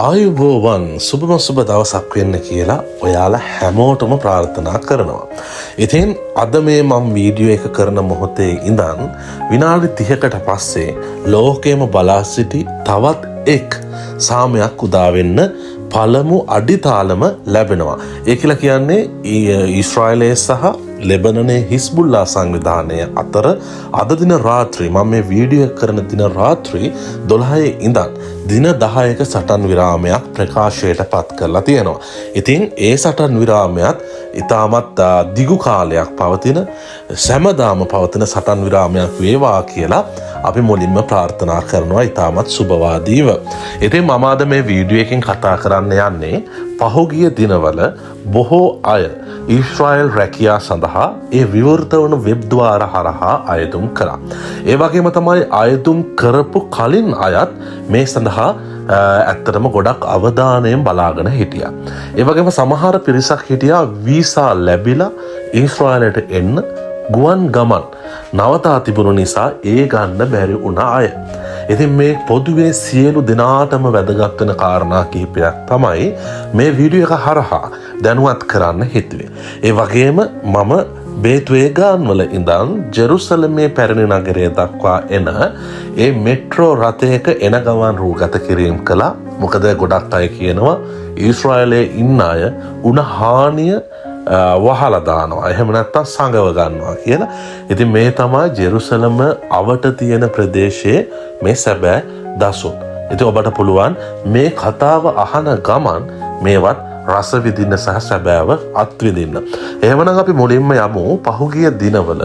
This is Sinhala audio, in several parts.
ආයුබෝවන් සුබම සුබ දවසක් වෙන්න කියලා ඔයාලා හැමෝටම ප්‍රාර්ථනා කරනවා. ඉතින් අද මේ මම වීඩියෝ එක කරන මොහොතේ ඉඳන් විනාඩි 30කට පස්සේ ලෝකෙම බලා සිටි තවත් එක් සාමයක් උදා වෙන්න පළමු අඩිතාලම ලැබෙනවා. ඒ කියලා කියන්නේ ඊශ්‍රායලයේ සහ ලෙබනනේ හිස්බුල්ලා සංවිධානය අතර අද දින රාත්‍රී මම මේ වීඩියෝ කරන දින රාත්‍රී 12 ඉඳන් දින 10ක සටන් විරාමයක් ප්‍රකාශයට පත් කරලා තියෙනවා. ඉතින් ඒ සටන් විරාමයත් ඉතාමත් දිගු කාලයක් පවතින සෑමදාම පවතින සටන් විරාමයක් වේවා කියලා අපි මුලින්ම ප්‍රාර්ථනා කරනවා ඉතාමත් සුබවාදීව. ඉතින් මම අද මේ වීඩියෝ එකෙන් කතා කරන්න යන්නේ පහුගිය දිනවල බොහෝ අය ඊශ්‍රායල් රැකියා සඳහා ඒ විවෘත වන වෙබ් ද්වාර හරහා අයදුම් කළා. ඒ වගේම තමයි අයදුම් කරපු කලින් අයත් මේ සඳහා ඇත්තටම ගොඩක් අවධානයෙන් බලාගෙන හිටියා. ඒ වගේම සමහර පිරිසක් හිටියා වීසා ලැබිලා ඊශ්‍රායලයට එන්න ගුවන් ගමන් නවතා තිබුණු නිසා ඒ ගන්න බැරි වුණ අය. ඉතින් මේ පොදුවේ සියලු දෙනාටම වැදගත් වෙන කාරණා කිහිපයක් තමයි මේ වීඩියෝ එක හරහා දැනුවත් කරන්න හිතුවේ. ඒ වගේම මම බේත්වේගාන් වල ඉඳන් ජෙරුසලමේ පැරණි නගරය දක්වා එන ඒ මෙට්‍රෝ රථයක එන ගමන් රූගත කිරීම කළා. මොකද ගොඩක් අය කියනවා ඊශ්‍රායලයේ ඉන්න අය උණ හානිය වහලා දානවා. එහෙම නැත්නම් සංගව ගන්නවා කියලා. ඉතින් මේ තමයි ජෙරුසලම අවට තියෙන ප්‍රදේශයේ මේ සැබෑ දසුන්. ඉතින් ඔබට පුළුවන් මේ කතාව අහන ගමන් මේවත් රස විඳින්න සහ සැබෑව අත්විඳින්න. එහෙමනම් අපි මුලින්ම යමු පහුගිය දිනවල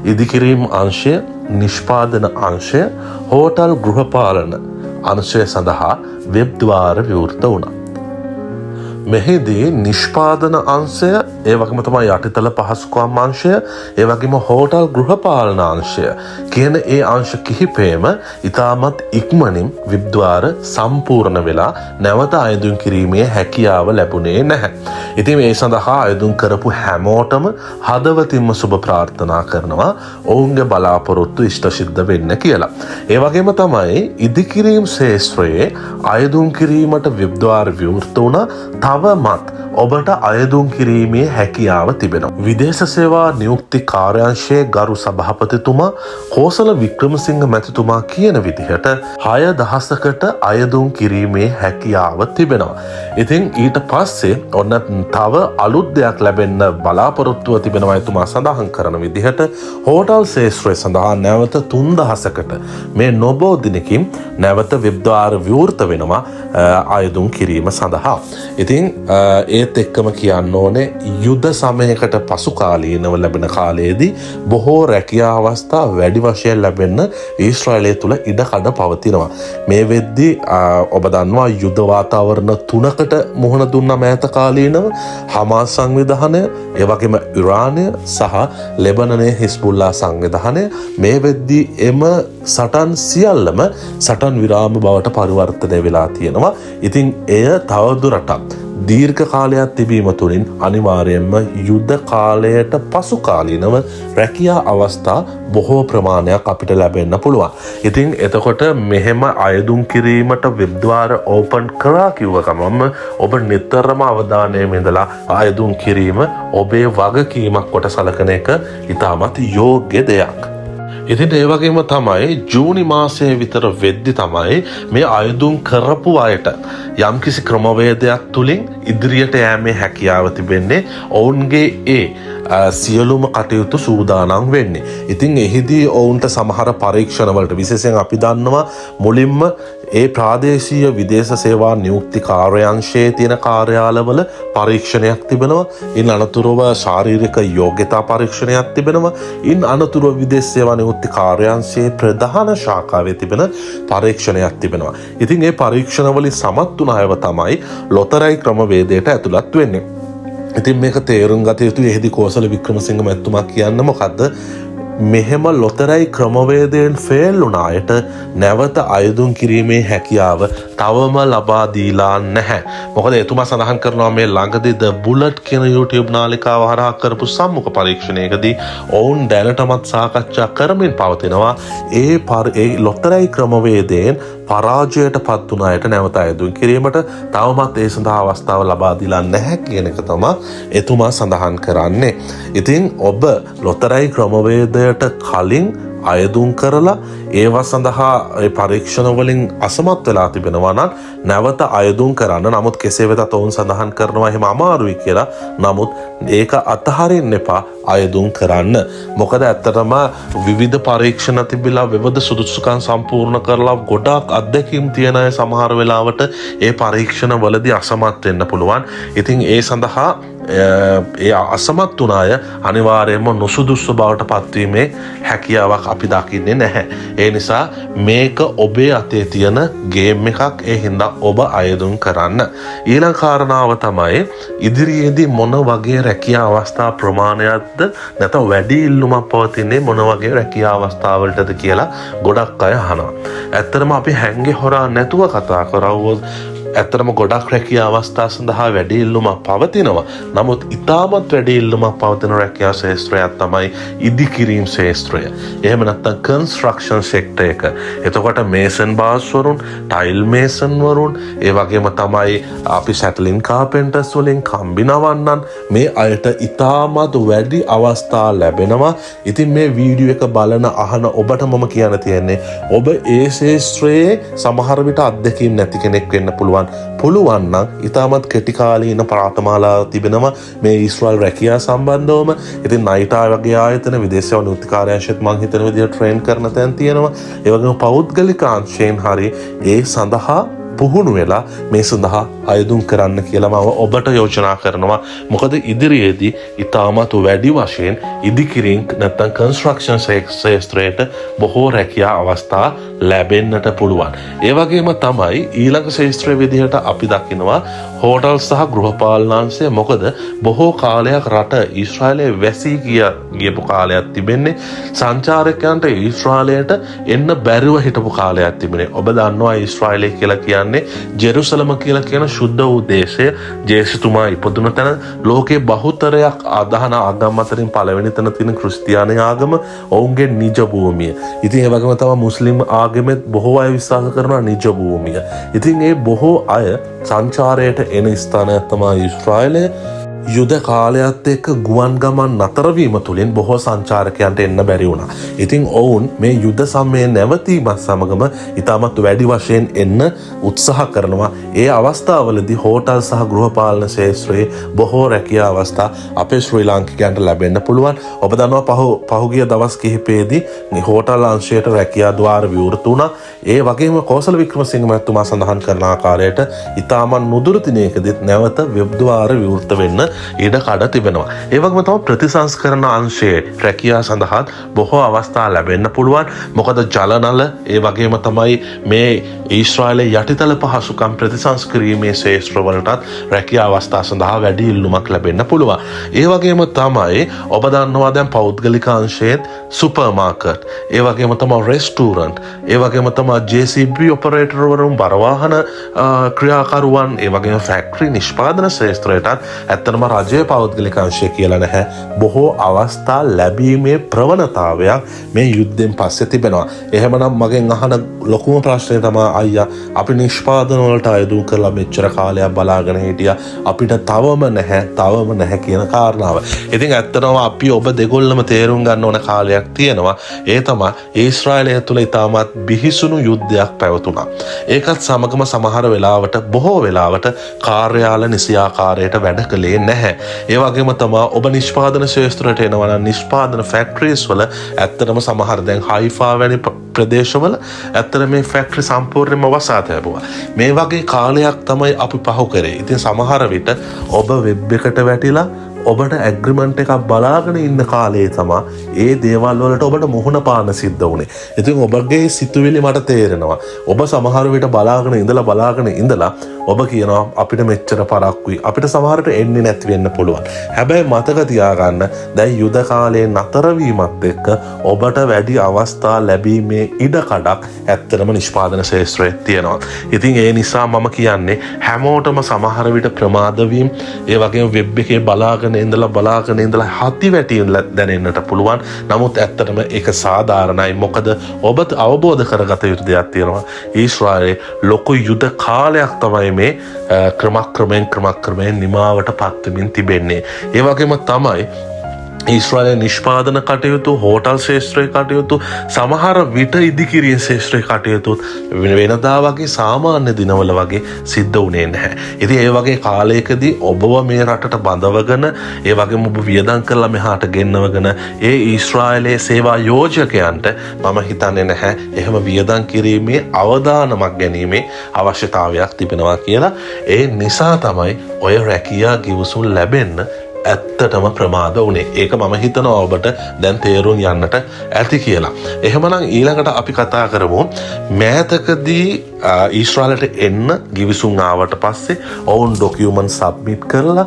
ඉදිකිරීම් අංශය, නිෂ්පාදන අංශය, හෝටල් ගෘහපාලන අංශය සඳහා වෙබ් ද්වාර විවෘත වුණා. මෙහිදී නිෂ්පාදන අංශය, ඒ වගේම තමයි යටිතල පහසුකම් අංශය, ඒ වගේම හෝටල් ගෘහපාලන අංශය කියන ඒ අංශ කිහිපයම ඉතාමත් ඉක්මනින් වෙබ් ද්වාර සම්පූර්ණ වෙලා නැවත අයදුම් කිරීමේ හැකියාව ලැබුණේ නැහැ. ඉතින් ඒ සඳහා අයදුම් කරපු හැමෝටම හදවතින්ම සුබ ප්‍රාර්ථනා කරනවා ඔවුන්ගේ බලාපොරොත්තු ඉෂ්ට සිද්ධ වෙන්න කියලා. ඒ වගේම තමයි ඉදිකිරීම් ශාස්ත්‍රයේ අයදුම් කිරීමට වෙබ් ද්වාර විවෘත වුණා. තවමත් ඔබට අයදුම් කිරීමේ හැකියාව තිබෙනවා. විදේශ සේවා නියුක්ති කාර්යාංශයේ ගරු සභාපතිතුමා කෝසල වික්‍රමසිංහ මැතිතුමා කියන විදිහට 6000කට අයදුම් කිරීමේ හැකියාව තිබෙනවා. ඉතින් ඊට පස්සේ ඔන්න තව අලුත් දෙයක් ලැබෙන්න බලාපොරොත්තුව තිබෙනවා. එතුමා සඳහන් කරන විදිහට හෝටල් ශාස්ත්‍රය සඳහා නැවත 3000කට මේ නොබෝ දිනකින් නැවත වෙබ් ද්වාර විවෘත වෙනවා අයදුම් කිරීම සඳහා. ඉතින් ඒත් එක්කම කියන්න ඕනේ යුද සමයකට පසු කාලීනව ලැබෙන කාලයේදී බොහෝ රැකියා අවස්ථා වැඩි වශයෙන් ලැබෙන්න ඊශ්‍රායලය තුළ ඉඩකඩ පවතිනවා. මේ වෙද්දී ඔබ දන්නවා යුද වාතාවරණ 3කට මුහුණ දුන්න මෑත කාලීනව හමාස් සංවිධානය, ඒ වගේම ඉරානය සහ ලෙබනනේ හිස්බුල්ලා සංවිධානය. මේ වෙද්දී එම සටන් සියල්ලම සටන් විරාම බවට පරිවර්තනය වෙලා තියෙනවා. ඉතින් එය තවදුරටත් දීර්ඝ කාලයක් තිබීම තුළින් අනිවාර්යයෙන්ම යුද්ධ කාලයට පසු කාලීනව රැකියා අවස්ථා බොහෝ ප්‍රමාණයක් අපිට ලැබෙන්න පුළුවන්. ඉතින් එතකොට මෙහෙම අයදුම් කිරීමට වෙබ් ද්වාර ඕපන් කරා කිව්ව ගමන්ම ඔබ නිතරම අවධානයෙන් ඉඳලා අයදුම් කිරීම ඔබේ වගකීමක් කොට සලකන එක ඉතාමත් යෝග්‍ය දෙයක්. ඉතින් ඒ වගේම තමයි ජූනි මාසයේ විතර වෙද්දි තමයි මේ අයදුම් කරපු අයට යම්කිසි ක්‍රමවේදයක් තුලින් ඉදිරියට යෑමේ හැකියාව තිබෙන්නේ. ඔවුන්ගේ ඒ සියලුම කටයුතු සූදානම් වෙන්නේ. ඉතින් එහිදී ඔවුන්ට සමහර පරීක්ෂණවලට විශේෂයෙන් අපි දන්නවා මුලින්ම ඒ ප්‍රාදේශීය විදේශ සේවා නියුක්ති කාර්යාංශයේ තියෙන කාර්යාලවල පරීක්ෂණයක් තිබෙනවා. ඉන් අනතුරුව ශාරීරික යෝග්‍යතා පරීක්ෂණයක් තිබෙනවා. ඉන් අනතුරුව විදේශ සේවා නියුක්ති කාර්යාංශයේ ප්‍රධාන ශාඛාවේ තිබෙන පරීක්ෂණයක් තිබෙනවා. ඉතින් ඒ පරීක්ෂණවලින් සමත් වුණ අයව තමයි ලොතරැයි ක්‍රමවේදයට ඇතුළත් වෙන්නේ. ඉතින් මේක තේරුම් ගත යුතුයි. එහිදී කෝසල වික්‍රමසිංහ මැතිතුමා කියන්නේ මොකද්ද? මෙහෙම ලොතරැයි ක්‍රමවේදයෙන් ෆේල් වුණ අයට නැවත අයදුම් කිරීමේ හැකියාව තවම ලබා දීලා නැහැ. මොකද එතුමා සඳහන් කරනවා මේ ළඟදී ද බුලට් කියන YouTube නාලිකාව හරහා කරපු සම්මුඛ පරීක්ෂණයකදී ඔවුන් දැනටමත් සාකච්ඡා කරමින් පවතිනවා ඒ ලොතරැයි ක්‍රමවේදයෙන් පරාජයට පත් වුණ අයට නැවත අයදුම් කිරීමට තවමත් ඒ සඳහා අවස්ථාව ලබා දීලා නැහැ කියන එක තමයි එතුමා සඳහන් කරන්නේ. ඉතින් ඔබ ලොතරැයි ක්‍රමවේදයට කලින් අයදුම් කරලා ඒවා සඳහා පරීක්ෂණ වලින් අසමත් වෙලා තිබෙනවා නම් නැවත අයදුම් කරන්න. නමුත් කෙසේ වෙතත් ඔවුන් සඳහන් කරනවා එහෙම අමාරුයි කියලා. නමුත් ඒක අතහරින්න එපා, අයදුම් කරන්න. මොකද ඇත්තටම විවිධ පරීක්ෂණ තිබිලා විවිධ සුදුසුකම් සම්පූර්ණ කරලා ගොඩාක් අත්දැකීම් තියෙන අය සමහර වෙලාවට ඒ පරීක්ෂණ වලදී අසමත් වෙන්න පුළුවන්. ඉතින් ඒ සඳහා ඒ අසමත් වුණ අය අනිවාර්යයෙන්ම නුසුදුසු බවට පත්වීමේ හැකියාවක් අපි දකින්නේ නැහැ. ඒ නිසා මේක ඔබේ අතේ තියෙන ගේම් එකක්. ඒ හින්දා ඔබ අයදුම් කරන්න. ඊළඟ කාරණාව තමයි ඉදිරියේදී මොන වගේ රැකියා අවස්ථා ප්‍රමාණයක්ද නැත්නම් වැඩි ඉල්ලුමක් පවතින්නේ මොන වගේ රැකියා අවස්ථාවලටද කියලා ගොඩක් අය අහනවා. ඇත්තටම අපි හැංගේ හොරා නැතුව කතා කරවුවොත් ඇත්තටම ගොඩක් රැකියා අවස්ථා සඳහා වැඩි ඉල්ලුමක් පවතිනවා. නමුත් ඉතාමත් වැඩි ඉල්ලුමක් පවතින රැකියා ක්ෂේත්‍රයක් තමයි ඉදිකිරීම් ක්ෂේත්‍රය. එහෙම නැත්නම් කන්ස්ට්‍රක්ෂන් සෙක්ටර් එක. එතකොට මේසන් බාස් වරුන්, ටයිල් මේසන් වරුන්, ඒ වගේම තමයි අපි සැටලින් කාපෙන්ටර්ස් වලින් කම්බි නවන්නන් මේ අයට ඉතාමත් වැඩි අවස්ථා ලැබෙනවා. ඉතින් මේ වීඩියෝ එක බලන අහන ඔබට මම කියන්න තියෙන්නේ ඔබ ඒ ක්ෂේත්‍රයේ සමහර විට අත්දැකීම් නැති කෙනෙක් වෙන්න පුළුවන්. පුළුවන් නම් ඉතාමත් කෙටි කාලීන ප්‍රාතමාලා තිබෙනවා මේ ඊශ්‍රායල් රැකියා සම්බන්ධවම. ඉතින් නයිටා වගේ ආයතන විදේශ වෘත්ති කාර්යාංශයත් මම හිතන විදිහට ට්‍රේන් කරන තැන් තියෙනවා. ඒ වගේම පෞද්ගලික අංශයෙන් හරි ඒ සඳහා පුහුණු වෙලා මේ සඳහා අයදුම් කරන්න කියලා මම ඔබට යෝජනා කරනවා. මොකද ඉදිරියේදී ඉතාමත් වැඩි වශයෙන් ඉදිකිරීම් නැත්නම් කන්ස්ට්‍රක්ෂන් ක්ෂේත්‍රයට බොහෝ රැකියා අවස්ථා ලැබෙන්නට පුළුවන්. ඒ වගේම තමයි ඊළඟ ක්ෂේත්‍රයේ විදිහට අපි දකිනවා හෝටල් සහ ගෘහපාලනාංශය. මොකද බොහෝ කාලයක් රට ඊශ්‍රායලයේ වැසී ගියපු කාලයක් තිබෙන්නේ. සංචාරකයන්ට ඊශ්‍රායලයට එන්න බැරිව හිටපු කාලයක් තිබෙනේ. ඔබ දන්නවා ඊශ්‍රායලය කියලා කියන්නේ ජෙරුසලම කියලා කියන ශුද්ධ වූ දේශය. ජේසුතුමා ඉපදුන තැන ලෝකේ බහුතරයක් අදහන ආගම් අතරින් පළවෙනි තැන තියෙන ක්‍රිස්තියානි ආගම ඔවුන්ගේ නිජ භූමිය. ඉතින් ඒ වගේම තමයි මුස්ලිම් ආගමෙත් බොහෝ අය විශ්වාස කරනවා නිජ භූමිය. ඉතින් ඒ බොහෝ අය සංචාරයට එන ස්ථානයක් තමයි ඊශ්‍රායලය. යුද කාලයත් එක්ක ගුවන් ගමන් නතරවීම තුළින් බොහෝ සංචාරකයන්ට එන්න බැරි වුණා. ඉතින් ඔවුන් මේ යුද සමයේ නැවතීමත් සමගම ඉතාමත් වැඩි වශයෙන් එන්න උත්සාහ කරනවා. ඒ අවස්ථාවලදී හෝටල් සහ ගෘහපාලන ක්ෂේත්‍රයේ බොහෝ රැකියා අවස්ථා අපේ ශ්‍රී ලාංකිකයන්ට ලැබෙන්න පුළුවන්. ඔබ දන්නවා පහුගිය දවස් කිහිපෙදී හෝටල් අංශයට රැකියා ద్వාර විවෘත වුණා. ඒ වගේම කෝසල වික්‍රමසිංහ මහත්මයා සඳහන් කරන ආකාරයට ඉතාමත් නුදුරු දිනයකදීත් නැවත වෙබ් ద్వාර විවෘත වෙන්න ඉඩ කඩ තිබෙනවා. ඒ වගේම තමයි ප්‍රතිසංස්කරණ අංශයේ රැකියා සඳහා බොහෝ අවස්ථා ලැබෙන්න පුළුවන්. මොකද ජල නල ඒ වගේම තමයි මේ ඊශ්‍රායලයේ යටිතල පහසුකම් ප්‍රතිසංස්කරීමේ ක්ෂේත්‍රවලටත් රැකියා අවස්ථා සඳහා වැඩි ඉල්ලුමක් ලැබෙන්න පුළුවන්. ඒ වගේම තමයි ඔබ දන්නවා දැන් පෞද්ගලික අංශයේ සුපර් මාකට්, ඒ වගේම තමයි රෙස්ටුරන්ට්, ඒ වගේම තමයි JCB ඔපරේටර් වරුන්, බර වාහන ක්‍රියාකරුවන්, ඒ වගේම ෆැක්ටරි නිෂ්පාදන ක්ෂේත්‍රයටත් ඇත්තටම රජයේ පෞද්ගලික අංශය කියලා නැහැ. බොහෝ අවස්ථා ලැබීමේ ප්‍රවණතාවයක් මේ යුද්ධෙන් පස්සේ තිබෙනවා. එහෙමනම් මගෙන් අහන ලොකුම ප්‍රශ්නේ තමයි අයියා අපි නිෂ්පාදන වලට අයදුම් කරලා මෙච්චර කාලයක් බලාගෙන හිටියා. අපිට තවම නැහැ කියන කාරණාව. ඉතින් ඇත්තටම අපි ඔබ දෙගොල්ලම තේරුම් ගන්න ඕන කාලයක් තියෙනවා. ඒ තමයි ඊශ්‍රායලය තුළ ඉතාමත් බිහිසුණු යුද්ධයක් පැවතුණා. ඒකත් සමගම සමහර වෙලාවට බොහෝ වෙලාවට කාර්යාල නිසියාකාරයට වැඩ කළේ නැහැ. ඒ වගේම තමයි ඔබ නිෂ්පාදන ක්ෂේත්‍රයට එනවා නම් නිෂ්පාදන ෆැක්ටරිස් වල ඇත්තටම සමහර දැන් හයිෆා වැනි ප්‍රදේශවල ඇත්තට මේ ෆැක්ටරි සම්පූර්ණයෙන්ම වසා තැබුවා. මේ වගේ කාලයක් තමයි අපි පහු කරේ. ඉතින් සමහර විට ඔබ වෙබ් එකට වැටිලා ඔබට ඇග්‍රිමන්ට් එකක් බලාගෙන ඉන්න කාලේ තමයි ඒ දේවල් වලට ඔබට මුහුණ පාන්න සිද්ධ වුණේ. ඉතින් ඔබගේ සිතුවිලි මට තේරෙනවා. ඔබ සමහර විට බලාගෙන ඉඳලා ඔබ කියනවා අපිට මෙච්චර පරක්කුයි අපිට සමහරට එන්නේ නැති වෙන්න පුළුවන්. හැබැයි මතක තියාගන්න දැන් යුද කාලයේ නතර වීමත් එක්ක ඔබට වැඩි අවස්ථා ලැබීමේ ඉඩකඩක් ඇත්තටම නිෂ්පාදන ශාස්ත්‍රයේ තියෙනවා. ඉතින් ඒ නිසා මම කියන්නේ හැමෝටම සමහර විට ප්‍රමාද වීම ඒ වගේම වෙබ් එකේ බලාගෙන ඉඳලා හති වැටීම් දැනෙන්නට පුළුවන්. නමුත් ඇත්තටම ඒක සාධාරණයි. මොකද ඔබ අවබෝධ කරගත යුතු දෙයක් තියෙනවා. ඊශ්‍රායලයේ ලොකු යුද කාලයක් තමයි මේ ක්‍රමක්‍රමයෙන් නිමාවට පත්වමින් තිබෙන්නේ. ඒ වගේම තමයි ඊශ්‍රායලයේ නිෂ්පාදන කටයුතු, හෝටල් ශාස්ත්‍රයේ කටයුතු, සමහර විට ඉදිකිරීම් ශාස්ත්‍රයේ කටයුතු වෙනදා වගේ සාමාන්‍ය දිනවල වගේ සිද්ධ වුණේ නැහැ. ඉතින් ඒ වගේ කාලයකදී ඔබව මේ රටට බඳවගෙන, ඒ වගේම ඔබ වියදම් කරලා මෙහාට ගෙන්නවගෙන ඒ ඊශ්‍රායලයේ සේවා යෝජකයන්ට මම හිතන්නේ නැහැ එහෙම වියදම් කිරීමේ අවදානමක් ගැනීමේ අවශ්‍යතාවයක් තිබෙනවා කියලා. ඒ නිසා තමයි ඔය රැකියා ගිවිසුම් ලැබෙන්න ඇත්තටම ප්‍රමාද වුණේ. ඒක මම හිතනවා ඔබට දැන් තේරුම් යන්නට ඇති කියලා. එහෙමනම් ඊළඟට අපි කතා කරමු මෑතකදී ඊශ්‍රායලට එන්න ගිවිසුම් ආවට පස්සේ ඔවුන් ඩොකියුමන්ට් සබ්මිට් කරලා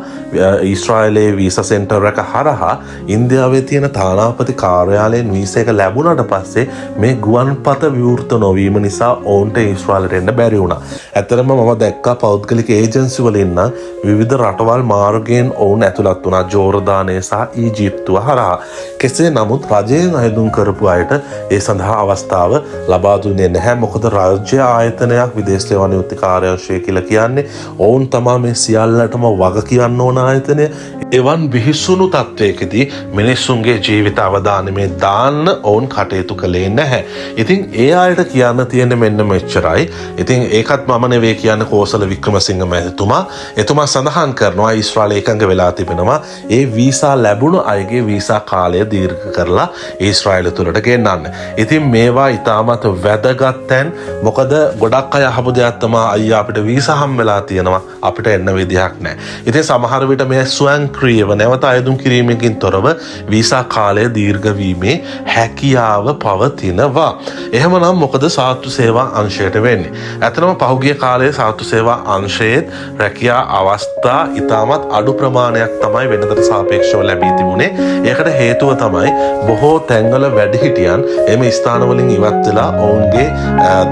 ඊශ්‍රායලයේ වීසා සෙන්ටර් එක හරහා ඉන්දියාවේ තියෙන තානාපති කාර්යාලයෙන් වීසා එක ලැබුණාට පස්සේ මේ ගුවන්පත විවෘත නොවීම නිසා ඔවුන්ට ඊශ්‍රායලට එන්න බැරි වුණා. ඇත්තටම මම දැක්කා පෞද්ගලික ඒජන්සි වල ඉන්න විවිධ රටවල් මාර්ගයෙන් ඔවුන් ඇතුළත් වුණා ජෝර්දානය සහ ඊජිප්තුව හරහා. කෙසේ නමුත් රජයෙන් අයදුම් කරපු අයට ඒ සඳහා අවස්ථාව ලබා දුන්නේ නැහැ. මොකද රාජ්‍ය ආයතනයක් විදේශ සේවා නියුක්ති කාර්යාංශය කියලා කියන්නේ ඔවුන් තමයි මේ සියල්ලටම වග කියන්න ඕන ආයතනය. එවන් බිහිසුණු තත්වයකදී මිනිස්සුන්ගේ ජීවිත අවදානමේ දාන්න ඔවුන් කටයුතු කළේ නැහැ. ඉතින් ඒ අයට කියන්න තියෙන්නේ මෙන්න මෙච්චරයි. ඉතින් ඒකත් මම නෙවෙයි කියන්නේ කෝසල වික්‍රමසිංහ මහතුමා. එතුමා සඳහන් කරනවා ඊශ්‍රායලය එකඟ වෙලා තිබෙනවා ඒ වීසා ලැබුණු අයගේ වීසා කාලය දීර්ඝ කරලා ඊශ්‍රායල තුලට ගෙන්නන්න. ඉතින් මේවා ඉතාමත් වැදගත් තැන්. මොකද ගොඩක් අය අහපු දෙයක් තමයි අයියා අපිට වීසා හම් වෙලා තියෙනවා අපිට එන්න විදිහක් නැහැ. ඉතින් සමහර විට මේ ස්වයංක්‍රීයව නැවත අයදුම් කිරීමකින් තොරව වීසා කාලය දීර්ඝ වීමේ හැකියාව පවතිනවා. එහෙමනම් මොකද සාත්තු සේවා අංශයට වෙන්නේ? ඇත්තටම පහුගිය කාලයේ සාත්තු සේවා අංශයේ රැකියා අවස්ථා ඉතාමත් අඩු ප්‍රමාණයක් තමයි වෙනදට සාපේක්ෂව ලැබී තිබුණේ. ඒකට හේතුව තමයි බොහෝ තැන්වල වැඩිහිටියන් එම ස්ථානවලින් ඉවත් වෙලා ඔවුන්ගේ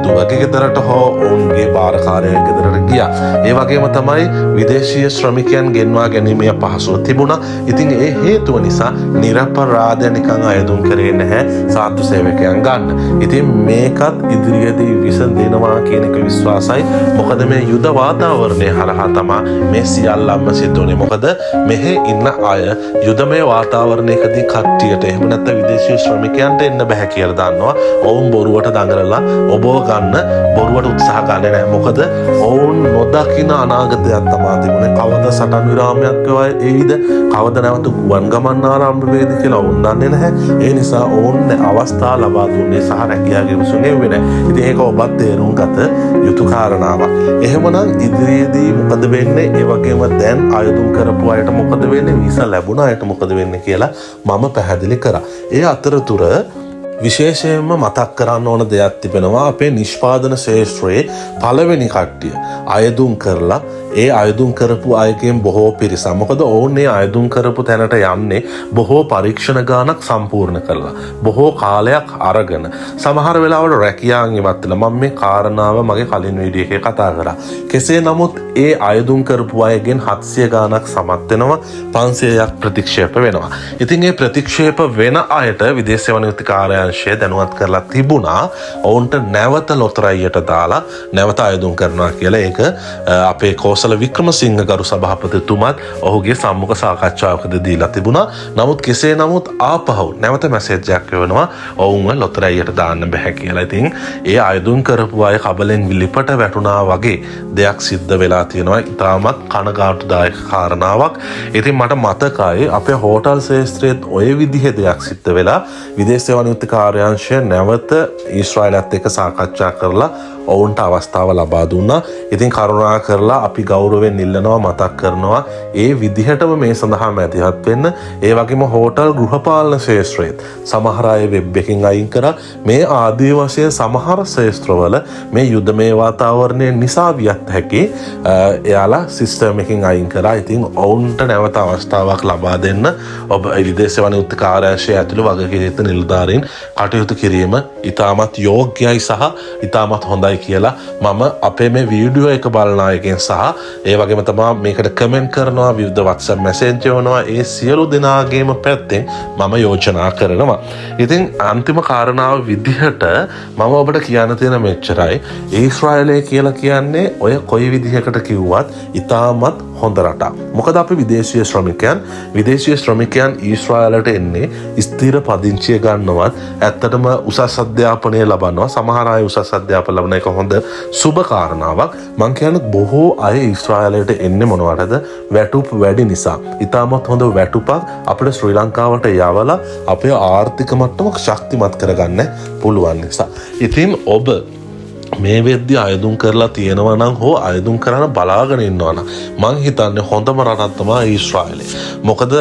දුවගේ ගෙදරට හෝ ඔවුන්ගේ භාරකාරයෙක් ගෙදරට ගියා. ඒ වගේම තමයි විදේශීය ශ්‍රමිකයන් ගෙන්වා ගැනීමේ පහසුව තිබුණා. ඉතින් ඒ හේතුව නිසා නිරපරාධ නිකන් අයදුම් කරේ නැහැ සාත්තු සේවකයන් ගන්න. ඉතින් මේකත් ඉදිරියේදී විසඳෙනවා කියන එක විශ්වාසයි. මොකද මේ යුද වාතාවරණය හරහා තමයි මේ සියල්ලම සිද්ධ වුනේ. මොකද මෙහි ඉන්න අය යුදමය වාතාවරණයකදී කට්ටියට එහෙම නැත්නම් විදේශීය ශ්‍රමිකයන්ට එන්න බෑ කියලා දන්නවා. ඔවුන් බොරුවට දඟලලා ඔබව ගන්න බොරුවට උත්සාහ ගන්නේ නැහැ. මොකද ඔවුන් නොදකින අනාගතයක් තමයි තිබුණේ. කවද සටන් විරාමයක් එයිද? කවද නැවත ගුවන් ගමන් ආරම්භ වේද කියලා ඔවුන් දන්නේ නැහැ. ඒ නිසා ඔවුන් අවස්ථා ලබා දුන්නේ සහ රැකියා ගිවිසුම් නෙවෙයි නෑ. ඉතින් ඒක ඔබත් තේරුම් ගත යුතු කාරණාවක්. එහෙමනම් ඉදිරියේදී මොකද වෙන්නේ? ඒ වගේම දැන් ආයුධම් කරපු අයට මොකද වෙන්නේ? වීසා ලැබුණ අයට මොකද වෙන්නේ කියලා මම පැහැදිලි කරා. ඒ අතරතුර විශේෂයෙන්ම මතක් කරන්න ඕන දෙයක් තිබෙනවා. අපේ නිෂ්පාදන ශාස්ත්‍රයේ පළවෙනි කට්ටිය අයදුම් කරලා ඒ අයදුම් කරපු අයගෙන් බොහෝ පිරිස. මොකද ඔවුන් මේ අයදුම් කරපු තැනට යන්නේ බොහෝ පරීක්ෂණ ගානක් සම්පූර්ණ කරලා බොහෝ කාලයක් අරගෙන සමහර වෙලාවට රැකියාන් ඉවත් වෙලා මම මේ කාරණාව මගේ කලින් වීඩියෝ එකේ කතා කරා. කෙසේ නමුත් ඒ අයදුම් කරපු අයගෙන් 700 ගානක් සමත් වෙනවා, 500ක් ප්‍රතික්ෂේප වෙනවා. ඉතින් මේ ප්‍රතික්ෂේප වෙන අයට විදේශ සේවා නියුක්ති කාර්යාංශය දැනුවත් කරලා තිබුණා ඔවුන්ට නැවත ලොතරැයියට දාලා නැවත අයදුම් කරනවා කියලා. ඒක අපේ කෝසල වික්‍රමසිංහ ගරු සභාපතිතුමත් ඔහුගේ සම්මුඛ සාකච්ඡාවකදී දීලා තිබුණා. නමුත් කෙසේ නමුත් ආපහු නැවත මැසේජ් එකක් එවනවා ඔවුන්ව ලොතරැයියට දාන්න බෑ කියලා. ඉතින් ඒ අයදුම් කරපු අය කබලෙන් විලිපට වැටුණා වගේ දෙයක් සිද්ධ වෙලා තියෙනවා. ඉතාමත් කනගාටුදායක කාරණාවක්. ඉතින් මට මතකයි අපේ හෝටල් ශාස්ත්‍රයේත් ඔය විදිහේ දෙයක් සිද්ධ වෙලා විදේශ සේවා නියුක්ති කාර්යාංශය නැවත ඊශ්‍රායලත් එක්ක සාකච්ඡා කරලා ඔවුන්ට අවස්ථාව ලබා දුන්නා. ඉතින් කරුණා කරලා අපි ගෞරවයෙන් ඉල්ලනවා මතක් කරනවා ඒ විදිහටම මේ සඳහා මැදිහත් වෙන්න. ඒ වගේම හෝටල් ගෘහපාලන ශාස්ත්‍රයේත් සමහර අය වෙබ් එකකින් අයින් කරා. මේ ආදී වශයෙන් සමහර ශාස්ත්‍රවල මේ යුද්ධමය වාතාවරණය නිසා වියත් හැකි එයාලා සිස්ටම් එකකින් අයින් කරා. ඉතින් ඔවුන්ට නැවත අවස්ථාවක් ලබා දෙන්න ඔබ විදේශ වනියුක්ත කාර්යාංශය ඇතුළු වගකීම් නිලධාරීන් කටයුතු කිරීම ඉතාමත් යෝග්‍යයි සහ ඉතාමත් හොඳයි කියලා මම අපේ මේ වීඩියෝ එක බලන අයගෙන් සහ ඒ වගේම තමයි මේකට කමෙන්ට් කරනවා විවිධ WhatsApp මැසේජ් යවනවා ඒ සියලු දෙනාගේම පැත්තෙන් මම යෝජනා කරනවා. ඉතින් අන්තිම කාරණාව විදිහට මම ඔබට කියන්න තියෙන මෙච්චරයි. ඊශ්‍රායලය කියලා කියන්නේ ඔය කොයි විදිහකට කිව්වත් ඉතාමත් හොඳ රටක්. මොකද අපි විදේශීය ශ්‍රමිකයන් ඊශ්‍රායලට එන්නේ ස්ථිර පදිංචිය ගන්නවත් ඇත්තටම උසස් අධ්‍යාපනය ලබනවා. සමහර අය උසස් අධ්‍යාපන ලබන එක හොඳ සුබ කාරණාවක්. මං කියන්නේ බොහෝ අය ඊශ්‍රායලයට එන්නේ මොනවටද? වැටුප් වැඩි නිසා. ඉතාමත් හොඳ වැටුපක් අපිට ශ්‍රී ලංකාවට යවලා අපේ ආර්ථික මට්ටම ශක්තිමත් කරගන්න පුළුවන් නිසා. ඉතින් ඔබ මේ වෙද්දි අයදුම් කරලා තියෙනවා නම් හෝ අයදුම් කරන්න බලාගෙන ඉන්නවා නම් මං හිතන්නේ හොඳම රටක් තමයි ඊශ්‍රායලය. මොකද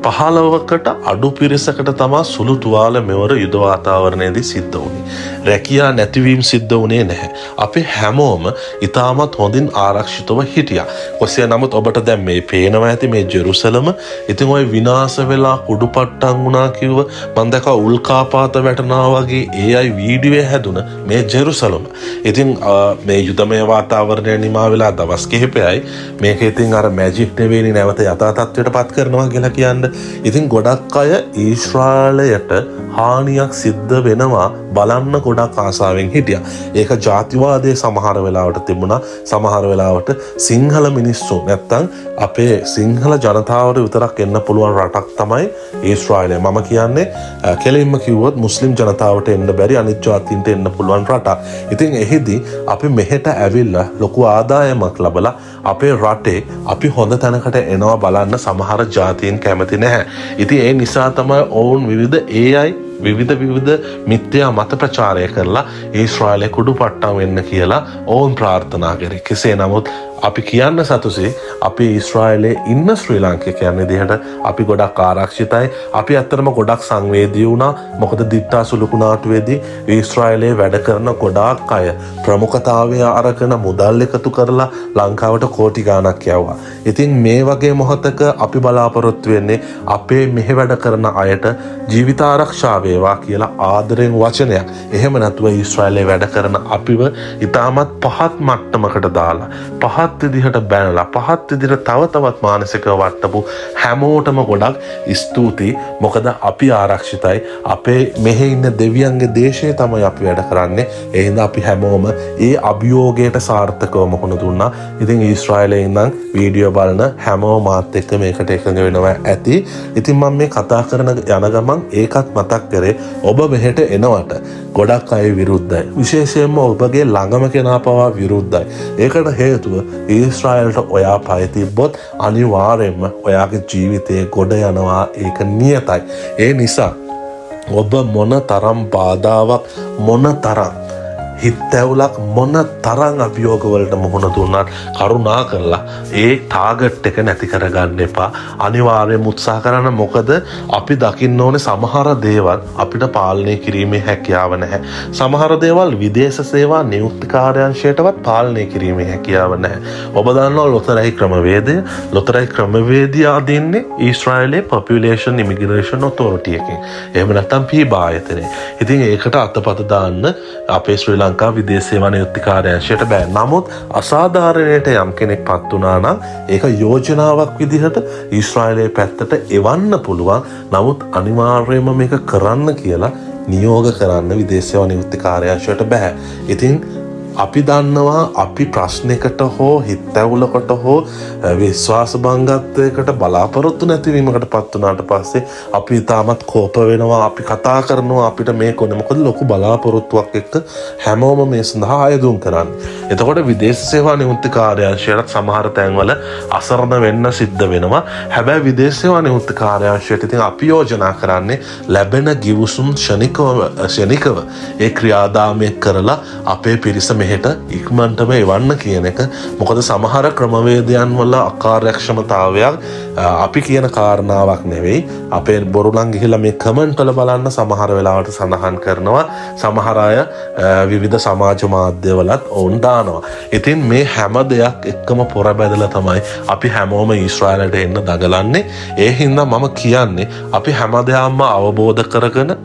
15කට අඩු පිරිසකට තමයි සුළු තුවාල මෙවර යුද වාතාවරණයේදී සිද්ධ වුණේ. රැකියා නැතිවීම සිද්ධ වුණේ නැහැ. අපි හැමෝම ඉතාමත් හොඳින් ආරක්ෂිතව හිටියා. කොහොසේ නමුත් ඔබට දැන් මේ පේනවා ඇති මේ ජෙරුසලම ඉතින් ওই විනාශ වෙලා කුඩුපට්ටම් වුණා කිව්ව මං දැක්කා උල්කාපාත වැටෙනවා වගේ ඒ අය වීඩියෝ හැදුන මේ ජෙරුසලම. ඉතින් මේ යුදමය වාතාවරණය නිමා වෙලා දවස් කිහිපයයි මේක ඉතින් අර මැජික් නෙවෙයි නැවත යථා තත්ත්වයට පත් කරනවා කියලා කියන්නේ. ඉතින් ගොඩක් අය ඊශ්‍රායලයට හානියක් සිද්ධ වෙනවා බලන්න ගොඩක් ආසාවෙන් හිටියා. ඒක ජාතිවාදයේ සමහර වෙලාවට තිබුණා. සමහර වෙලාවට සිංහල මිනිස්සු නැත්තම් අපේ සිංහල ජනතාවට විතරක් එන්න පුළුවන් රටක් තමයි ඊශ්‍රායලය. මම කියන්නේ කෙලින්ම කිව්වොත් මුස්ලිම් ජනතාවට එන්න බැරි අනිත් ජාතීන්ට එන්න පුළුවන් රටක්. ඉතින් එහිදී අපි මෙහෙට ඇවිල්ලා ලොකු ආදායමක් ලබලා අපේ රටේ අපි හොඳ තැනකට එනවා බලන්න සමහර ජාතීන් කැමති නැහැ. ඉතින් ඒ නිසා තමයි ඔවුන් විවිධ මිත්‍යා මත ප්‍රචාරය කරලා ඊශ්‍රායලය කුඩුපට්ටම් වෙන්න කියලා ඔවුන් ප්‍රාර්ථනා කරේ. කෙසේ නමුත් අපි කියන්න සතුසේ අපි ඊශ්‍රායලයේ ඉන්න ශ්‍රී ලාංකිකයන් විදිහට අපි ගොඩක් ආරක්ෂිතයි. අපි ඇත්තටම ගොඩක් සංවේදී වුණා. මොකද දිට්ටා සුළුකුණාටුවේදී ඊශ්‍රායලයේ වැඩ කරන ගොඩාක් අය ප්‍රමුඛතාවය අරගෙන මුදල් එකතු කරලා ලංකාවට කෝටි ගාණක් යවුවා. ඉතින් මේ වගේ මොහොතක අපි බලාපොරොත්තු වෙන්නේ අපේ මෙහෙ වැඩ කරන අයට ජීවිත ආරක්ෂා වේවා කියලා ආදරෙන් වචනයක්. එහෙම නැතුව ඊශ්‍රායලයේ වැඩ කරන අපිව ඉතාමත් පහත් මට්ටමකට දාලා පහත් විදිහට බැනලා පහත් විදිහට තව තවත් මානසිකව වට්ටපු හැමෝටම ගොඩක් ස්තුතියි. මොකද අපි ආරක්ෂිතයි. අපේ මෙහි ඉන්න දෙවියන්ගේ දේශයේ තමයි අපි වැඩ කරන්නේ. ඒ හින්දා අපි හැමෝම ඒ අභියෝගයට සාර්ථකව මුහුණ දුන්නා. ඉතින් ඊශ්‍රායලයේ ඉඳන් වීඩියෝ බලන හැමෝම මාත් එක්ක මේකට එකඟ වෙනවා ඇති. ඉතින් මම මේ කතා කරන යන ගමන් ඒකත් මතක් කරේ ඔබ මෙහෙට එනවට ගොඩක් අය විරුද්ධයි. විශේෂයෙන්ම ඔබගේ ළඟම කෙනා පවා විරුද්ධයි. ඒකට හේතුව ඊශ්‍රායලට ඔයා පය තිබ්බොත් අනිවාර්යයෙන්ම ඔයාගේ ජීවිතේ ගොඩ යනවා. ඒක නියතයි. ඒ නිසා ඔබ මොන තරම් බාධාවක් මොන තරම් හිතැවුලක් මොන තරම් අභියෝගවලට මුහුණ දුන්නත් කරුණා කරලා ඒ ටාගට් එක නැති කරගන්න එපා. අනිවාර්යයෙන්ම උත්සාහ කරන්න. මොකද අපි දකින්න ඕනේ සමහර දේවල් අපිට පාලනය කිරීමේ හැකියාව නැහැ. සමහර දේවල් විදේශ සේවා නියුක්ති කාර්යාංශයටවත් පාලනය කිරීමේ හැකියාව නැහැ. ඔබ දන්නවා ලොතරැයි ක්‍රමවේදය අදින්නේ ඊශ්‍රායලයේ පොපියුලේෂන් ඉමිග්‍රේෂන් ඔතොරිටි එකෙන්. එහෙම නැත්නම් පීබා ආයතනය. ඉතින් ඒකට අතපත දාන්න අපේ ශ්‍රී ලංකා විදේශ සේවා නියුක්ති කාර්යාංශයට බෑ. නමුත් අසාධාරණයට යම් කෙනෙක් පත් වුණා නම් ඒක යෝජනාවක් විදිහට ඊශ්‍රායලයේ පැත්තට එවන්න පුළුවන්. නමුත් අනිවාර්යයෙන්ම මේක කරන්න කියලා නියෝග කරන්න විදේශ සේවා නියුක්ති කාර්යාංශයට බෑ. ඉතින් අපි දන්නවා අපි ප්‍රශ්නයකට හෝ හිතැවුලකට හෝ විශ්වාස භංගත්වයකට බලාපොරොත්තු නැතිවීමකට පත් වුණාට පස්සේ අපි ඉතාමත් කෝප වෙනවා. අපි කතා කරනවා අපිට මේ කොන මොකද ලොකු බලාපොරොත්තුවක් එක්ක හැමෝම මේ සඳහා ආයෝජන කරන්නේ. එතකොට විදේශ සේවා නියුක්ති කාර්යාංශයට සමහර තැන්වල අසරණ වෙන්න සිද්ධ වෙනවා. හැබැයි විදේශ සේවා නියුක්ති කාර්යාංශයට ඉතින් අපි යෝජනා කරන්නේ ලැබෙන ගිවිසුම් ක්ෂණිකව ඒ ක්‍රියාදාමය කරලා අපේ පිරිස මෙහෙට ඉක්මනටම එවන්න කියන එක. මොකද සමහර ක්‍රමවේදයන් වල අකාර්යක්ෂමතාවයක් අපි කියන කාරණාවක් නෙවෙයි. අපේ බොරුලන් ගිහිල්ලා මේ කමෙන්ට් වල බලන්න සමහර වෙලාවට සඳහන් කරනවා. සමහර අය විවිධ සමාජ මාධ්‍යවලත් ඔවුන් දානවා. ඉතින් මේ හැම දෙයක් එක්කම පොර බැදලා තමයි අපි හැමෝම ඊශ්‍රායලට එන්න දඟලන්නේ. ඒ හින්දා මම කියන්නේ අපි හැම දෙයක්ම අවබෝධ කරගෙන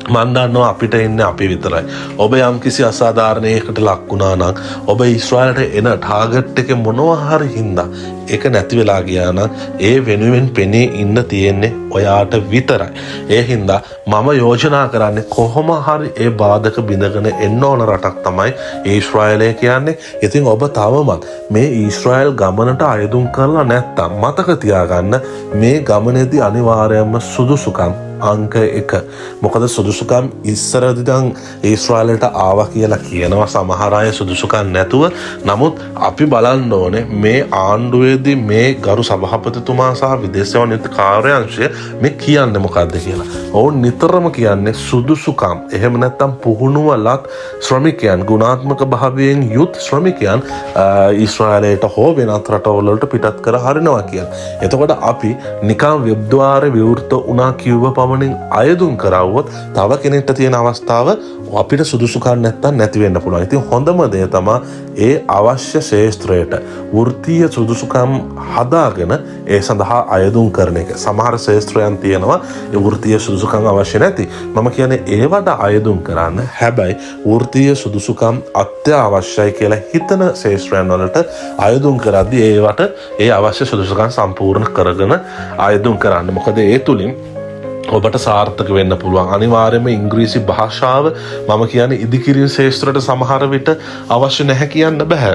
මන් දන්නවා අපිට එන්නේ අපි විතරයි. ඔබ යම්කිසි අසාධාරණයකට ලක් වුණා නම් ඔබ ඊශ්‍රායලට එන ටාගට් එකේ මොනවා හරි හින්දා ඒක නැති වෙලා ගියා නම් ඒ වෙනුවෙන් පෙනී ඉන්න තියෙන්නේ ඔයාට විතරයි. ඒ හින්දා මම යෝජනා කරන්නේ කොහොම හරි ඒ බාධක බිඳගෙන එන්න ඕන රටක් තමයි ඊශ්‍රායලය කියන්නේ. ඉතින් ඔබ තවමත් මේ ඊශ්‍රායල් ගමනට අයදුම් කරලා නැත්තම් මතක තියාගන්න මේ ගමනේදී අනිවාර්යයෙන්ම සුදුසුකම් අංක 1. මොකද සුදුසුකම් ඉස්සරදිනම් ඊශ්‍රායලට ආවා කියලා කියනවා සමහර අය සුදුසුකම් නැතුව. නමුත් අපි බලන්න ඕනේ මේ ආණ්ඩුවේදී මේ ගරු සභාපතිතුමා සහ විදේශ සේවා නීති කාර්යාංශය මේ කියන්නේ මොකද්ද කියලා. ඔවුන් නිතරම කියන්නේ සුදුසුකම්. එහෙම නැත්නම් පුහුණුවලත් ශ්‍රමිකයන් ගුණාත්මක භාවයෙන් යුත් ශ්‍රමිකයන් ඊශ්‍රායලයට හෝ වෙනත් රටවලට පිටත් කර හරිනවා කියලා. එතකොට අපි නිකම් වෙබ් ద్వාරේ විවෘත වුණා කියව පමණින් අයදුම් කරවුවොත් තව කෙනෙක්ට තියෙන අවස්ථාව අපිට සුදුසුකම් නැත්තම් නැති වෙන්න පුළුවන්. ඉතින් හොඳම දේ තමයි ඒ අවශ්‍ය ශාස්ත්‍රයට වෘත්තීය සුදුසුකම් හදාගෙන ඒ සඳහා අයදුම් කරන එක. සමහර ශාස්ත්‍රයන් තියෙනවා ඒ වෘත්තීය සුදුසුකම් අවශ්‍ය නැති. මම කියන්නේ ඒවට අයදුම් කරන්න. හැබැයි වෘත්තීය සුදුසුකම් අත්‍යවශ්‍යයි කියලා හිතන ශාස්ත්‍රයන් වලට අයදුම් කරද්දී ඒවට ඒ අවශ්‍ය සුදුසුකම් සම්පූර්ණ කරගෙන අයදුම් කරන්න. මොකද ඒ තුලින් ඔබට සාර්ථක වෙන්න පුළුවන්. අනිවාර්යයෙන්ම ඉංග්‍රීසි භාෂාව මම කියන්නේ ඉදිකිරීම ශාස්ත්‍රයට සමහර විට අවශ්‍ය නැහැ කියන්න බෑ.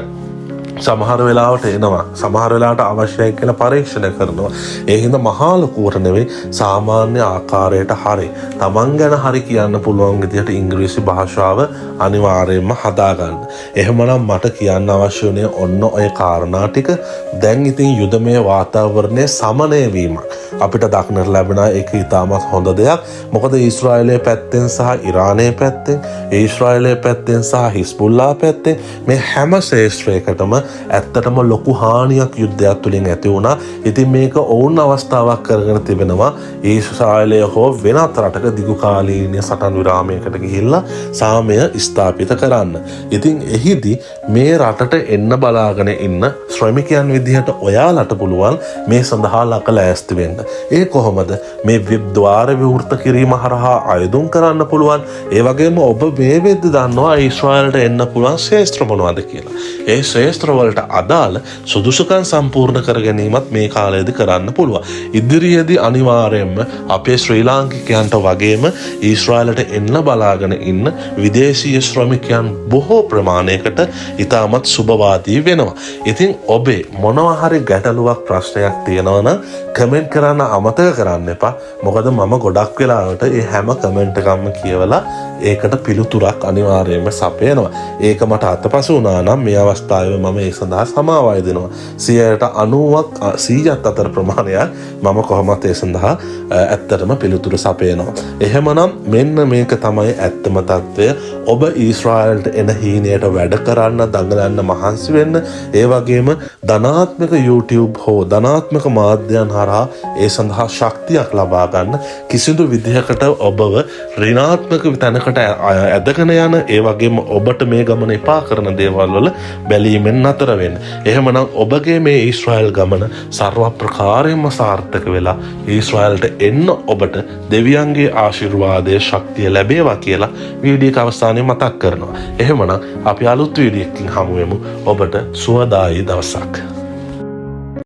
සමහර වෙලාවට එනවා. සමහර වෙලාවට අවශ්‍යයි කියලා පරීක්ෂණ කරනවා. ඒ හින්දා මහා ලකුවට නෙවෙයි සාමාන්‍ය ආකාරයට හරි තමන් ගැන හරි කියන්න පුළුවන් විදිහට ඉංග්‍රීසි භාෂාව අනිවාර්යයෙන්ම හදාගන්න. එහෙමනම් මට කියන්න අවශ්‍ය වුණේ ඔන්න ඔය කාරණා ටික. දැන් ඉතින් යුදමය වාතාවරණයේ සමනය වීමක් අපිට දක්නට ලැබෙන එක ඉතාමත් හොඳ දෙයක්. මොකද ඊශ්‍රායලයේ පැත්තෙන් සහ ඉරානයේ පැත්තෙන්, ඊශ්‍රායලයේ පැත්තෙන් සහ හිස්බුල්ලා පැත්තෙන් මේ හැම ශාස්ත්‍රයකටම ඇත්තටම ලොකු හානියක් යුද්ධයක් තුලින් ඇති වුණා. ඉතින් මේක ඔවුන් අවස්ථාවක් කරගෙන තිබෙනවා ඊශ්‍රායලය හෝ වෙනත් රටක දිගු කාලීන සටන් විරාමයකට ගිහිල්ලා සාමය ස්ථාපිත කරන්න. ඉතින් එහිදී මේ රටට එන්න බලාගෙන ඉන්න ශ්‍රමිකයන් විදිහට ඔයාලට පුළුවන් මේ සඳහා ලෑස්ති වෙන්න. ඒ කොහොමද? මේ වෙබ් ద్వාර විවෘත කිරීම හරහා අයදුම් කරන්න පුළුවන්. ඒ වගේම ඔබ මේ වෙද්දී දන්නවා ඊශ්‍රායලට එන්න පුළුවන් ශාස්ත්‍ර මොනවද කියලා. ඒ ශාස්ත්‍ර වලට අදාළ සුදුසුකම් සම්පූර්ණ කර ගැනීමත් මේ කාලයේදී කරන්න පුළුවන්. ඉදිරියේදී අනිවාර්යයෙන්ම අපේ ශ්‍රී ලාංකිකයන්ට වගේම ඊශ්‍රායලට එන්න බලාගෙන ඉන්න විදේශීය ශ්‍රමිකයන් බොහෝ ප්‍රමාණයකට ඉතාමත් සුබවාදී වෙනවා. ඉතින් ඔබේ මොනවා හරි ගැටලුවක් ප්‍රශ්නයක් තියෙනවා නම් කමෙන්ට් කරන්න අමතක කරන්න එපා. මොකද මම ගොඩක් වෙලාවට මේ හැම කමෙන්ට් එකක්ම කියවලා ඒකට පිළිතුරක් අනිවාර්යයෙන්ම සපයනවා. ඒක මට අතපසු වුණා නම් මේ අවස්ථාවේ මම ඒ සඳහා සමාවය දෙනවා. 100ත් අතර ප්‍රමාණයක් මම කොහොමත් ඒ සඳහා ඇත්තටම පිළිතුරු සපයනවා. එහෙමනම් මෙන්න මේක තමයි ඇත්තම తත්වය. ඔබ ඊශ්‍රායලට එන හීනයට වැඩ කරන්න, දඟලන්න මහන්සි වෙන්න. ඒ වගේම ධනාත්මක YouTube හෝ ධනාත්මක මාධ්‍යයන් හරහා ඒ සඳහා ශක්තියක් ලබා ගන්න. කිසිදු විදිහකට ඔබව ඍණාත්මක තැනකට ඇදගෙන යන, ඒ වගේම ඔබට මේ ගමන එපා කරන දේවල් වල බැලීමෙන් නතර වෙන්න. එහෙමනම් ඔබගේ මේ ඊශ්‍රායල් ගමන සර්ව ප්‍රකාරයෙන්ම සාර්ථක වෙලා ඊශ්‍රායලට එන්න ඔබට දෙවියන්ගේ ආශිර්වාදයේ ශක්තිය ලැබේවා කියලා වීඩියෝ එක අවසානයේ මතක් කරනවා. එහෙමනම් අපි අලුත් වීඩියෝ එකකින් හමු වෙමු. ඔබට සුවදායී දවසක්.